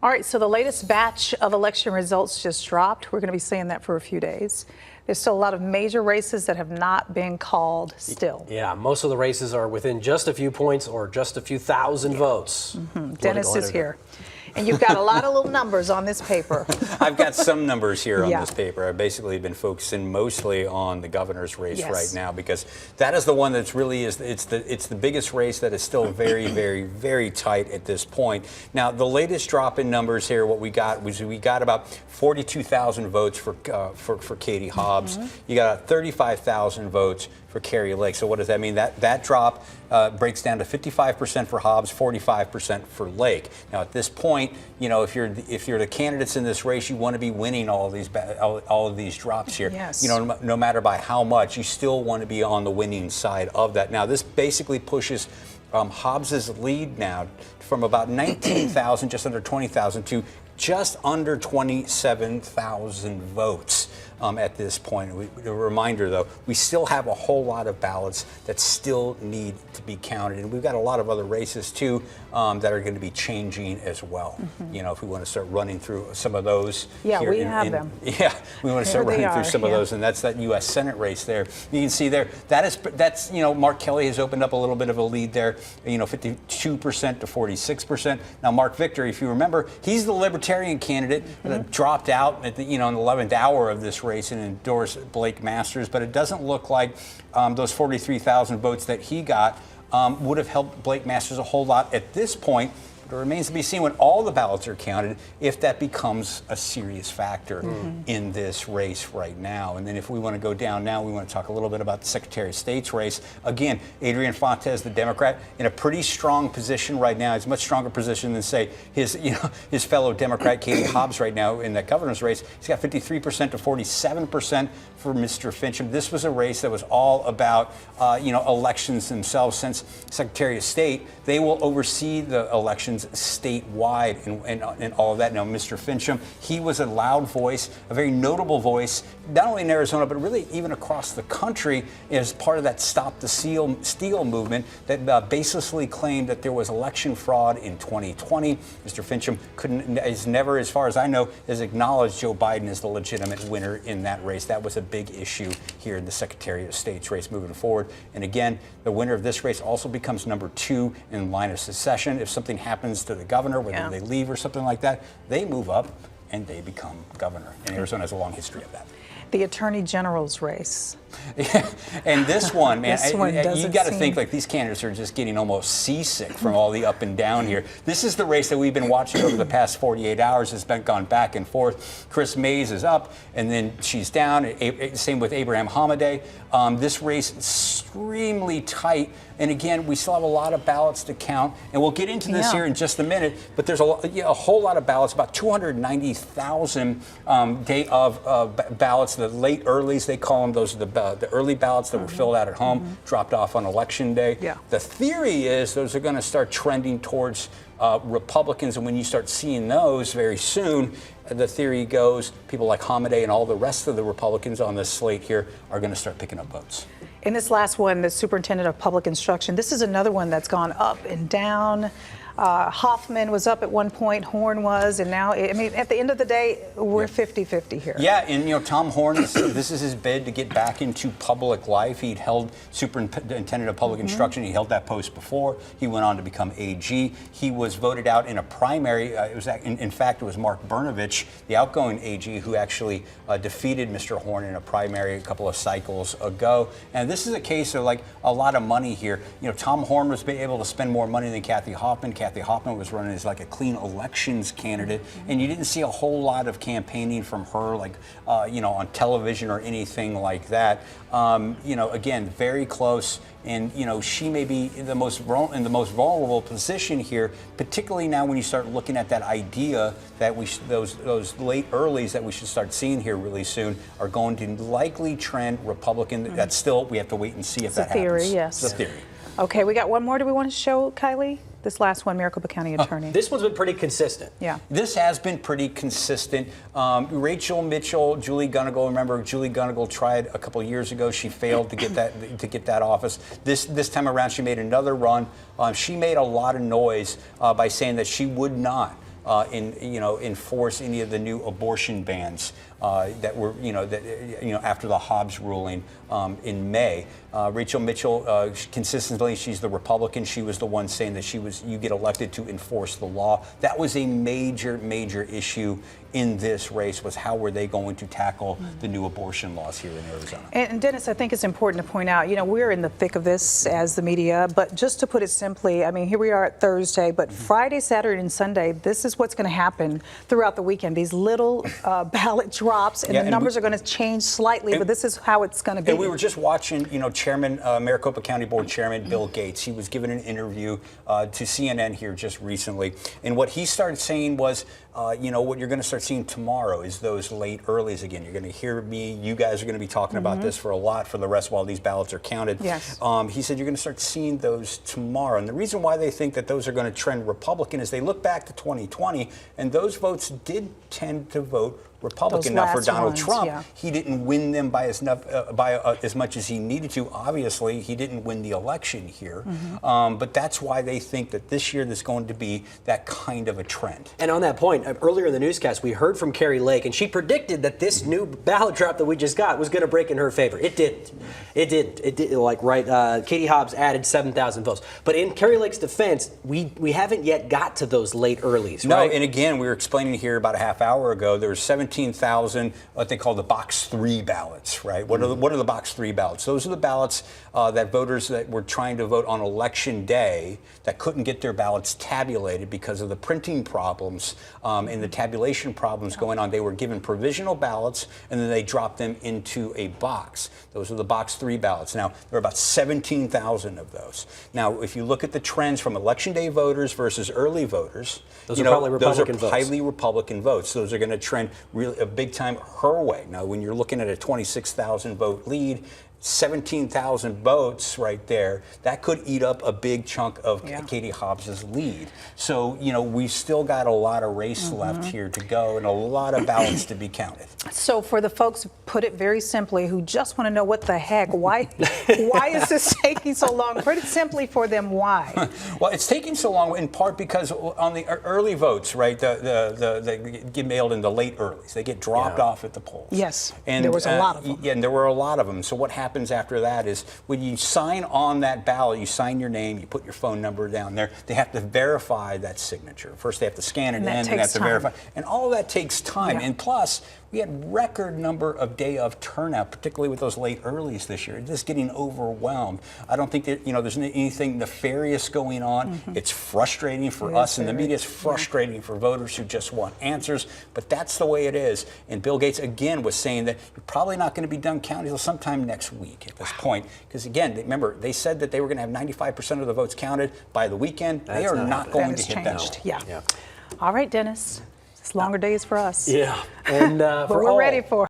All right, so the latest batch of election results just dropped. We're going to be saying that for a few days. There's still a lot of major races that have not been called still. Yeah, most of the races are within just a few points or just a few thousand votes. Dennis is here. And you've got a lot of little numbers on this paper. I've got some numbers here on this paper. I've basically been focusing mostly on the governor's race right now because that is the one that's really it's the biggest race that is still very, very, very tight at this point. Now, the latest drop in numbers here, what we got was we got about 42,000 votes for Katie Hobbs. You got 35,000 votes for Kari Lake. So what does that mean? That drop breaks down to 55% for Hobbs, 45% for Lake. Now at this point, you know, if you're the candidates in this race, you want to be winning all of these drops here. Yes. You know, no matter by how much, you still want to be on the winning side of that. Now this basically pushes Hobbs's lead now from about 19,000, just under 20,000, to just under 27,000 votes. At this point. A reminder, though, we still have a whole lot of ballots that still need to be counted. And we've got a lot of other races, too, that are going to be changing as well. You know, if we want to start running through some of those. Yeah, we have them. Yeah, we want to start running through some of those. And that's that U.S. Senate race there. You can see there, that's, you know, Mark Kelly has opened up a little bit of a lead there, you know, 52% to 46%. Now, Mark Victor, if you remember, he's the Libertarian candidate that dropped out at the, you know, in the 11th hour of this race and endorsed Blake Masters, but it doesn't look like those 43,000 votes that he got would have helped Blake Masters a whole lot at this point. But it remains to be seen when all the ballots are counted if that becomes a serious factor in this race right now. And then if we want to go down now, we want to talk a little bit about the Secretary of State's race. Again, Adrian Fontes, the Democrat, in a pretty strong position right now. He's a much stronger position than, say, his fellow Democrat Katie Hobbs right now in that governor's race. He's got 53% to 47% for Mr. Fincham. This was a race that was all about elections themselves. Since Secretary of State, they will oversee the elections statewide and all of that. Now, Mr. Fincham, he was a loud voice, a very notable voice, not only in Arizona, but really even across the country as part of that Stop the Steal movement that baselessly claimed that there was election fraud in 2020. Mr. Fincham is never, as far as I know, has acknowledged Joe Biden as the legitimate winner in that race. That was a big issue here in the Secretary of State's race moving forward. And again, the winner of this race also becomes number 2 in line of succession. If something happens to the governor, whether they leave or something like that, they move up and they become governor. And Arizona has a long history of that. The Attorney General's race. And this one, man, you got to think like these candidates are just getting almost seasick from all the up and down here. This is the race that we've been watching over the past 48 hours. It's been gone back and forth. Chris Mays is up, and then she's down. Same with Abraham Hamadeh. This race is extremely tight. And again, we still have a lot of ballots to count, and we'll get into this here in just a minute. But there's a whole lot of ballots, about 290,000 day of ballots. The late earlies, they call them. Those are the early ballots that were filled out at home, dropped off on Election Day. The theory is those are going to start trending towards Republicans, and when you start seeing those very soon, the theory goes people like Hamadeh and all the rest of the Republicans on this slate here are going to start picking up votes. In this last one, the Superintendent of Public Instruction, this is another one that's gone up and down. Hoffman was up at one point, Horn was, and now, I mean, at the end of the day, we're 50-50 here. Yeah, and Tom Horn, this is his bid to get back into public life. He'd held Superintendent of Public Instruction. He held that post before. He went on to become AG. He was voted out in a primary. In fact, it was Mark Brnovich, the outgoing AG, who actually defeated Mr. Horn in a primary a couple of cycles ago. And this is a case of like a lot of money here. Tom Horn was able to spend more money than Kathy Hoffman. Kathy Hoffman was running as like a clean elections candidate, and you didn't see a whole lot of campaigning from her, like on television or anything like that. Again, very close, and she may be in the most vulnerable position here, particularly now when you start looking at that idea that those late earlies that we should start seeing here really soon are going to likely trend Republican. That's still, we have to wait and see if that happens. It's a theory, yes. It's a theory. Okay, we got one more. Do we want to show, Kylie? This last one, Maricopa County Attorney. This one's been pretty consistent. Yeah. This has been pretty consistent. Rachel Mitchell, Julie Gunnigal. Remember, Julie Gunnigal tried a couple years ago. She failed to get that office. This time around, she made another run. She made a lot of noise by saying that she would not enforce any of the new abortion bans that were, after the Hobbs ruling in May. Rachel Mitchell, consistently, she's the Republican. She was the one saying that you get elected to enforce the law. That was a major, major issue in this race, was how were they going to tackle the new abortion laws here in Arizona. And Dennis, I think it's important to point out, we're in the thick of this as the media, but just to put it simply, I mean, here we are at Thursday, but Friday, Saturday, and Sunday, this is what's going to happen throughout the weekend. These little ballot drops, and the numbers are going to change slightly, but this is how it's going to be. And we were just watching, Chairman, Maricopa County Board Chairman Bill Gates. He was given an interview to CNN here just recently, and what he started saying was, what you're going to start seeing tomorrow is those late earlies again. You're going to hear me, you guys are going to be talking about this for the rest while these ballots are counted. Yes. He said you're going to start seeing those tomorrow. And the reason why they think that those are going to trend Republican is they look back to 2020, and those votes did tend to vote Republican. Now, for Donald Trump, he didn't win them by as much as he needed to. Obviously, he didn't win the election here. But that's why they think that this year there's going to be that kind of a trend. And on that point, earlier in the newscast, we heard from Kari Lake, and she predicted that this new ballot drop that we just got was going to break in her favor. It didn't. It didn't. It did. Katie Hobbs added 7,000 votes. But in Kari Lake's defense, we haven't yet got to those late earlies, right? No, and again, we were explaining here about a half hour ago, there were 17,000, what they call the Box 3 ballots, right? What are the Box 3 ballots? Those are the ballots that voters that were trying to vote on Election Day that couldn't get their ballots tabulated because of the printing problems and the tabulation problems going on. They were given provisional ballots, and then they dropped them into a box. Those are the Box 3 ballots. Now, there are about 17,000 of those. Now, if you look at the trends from Election Day voters versus early voters, those are probably Republican votes. Highly Republican votes. Those are going to trend really a big time her way. Now, when you're looking at a 26,000 vote lead, 17,000 votes right there, that could eat up a big chunk of Katie Hobbs's lead. So, we've still got a lot of race left here to go and a lot of ballots to be counted. So for the folks, put it very simply, who just want to know what the heck, why is this taking so long? Put it simply for them, why? Well, it's taking so long in part because on the early votes, right, they get mailed in the late earlies. They get dropped off at the polls. Yes, and there was a lot of them. Yeah, and there were a lot of them. So what happens after that is when you sign on that ballot, you sign your name, you put your phone number down there, they have to verify that signature. First they have to scan it in, and they have to verify. And all that takes time. And plus, we had record number of day of turnout, particularly with those late earlies this year. Just getting overwhelmed. I don't think that there's anything nefarious going on. It's frustrating for us in the media. It's frustrating for voters who just want answers. But that's the way it is. And Bill Gates again was saying that you're probably not going to be done counting until sometime next week at this point. Because again, remember, they said that they were going to have 95% of the votes counted by the weekend. They are not going to hit that. Yeah. All right, Dennis. It's longer days for us. Yeah. And but we're ready for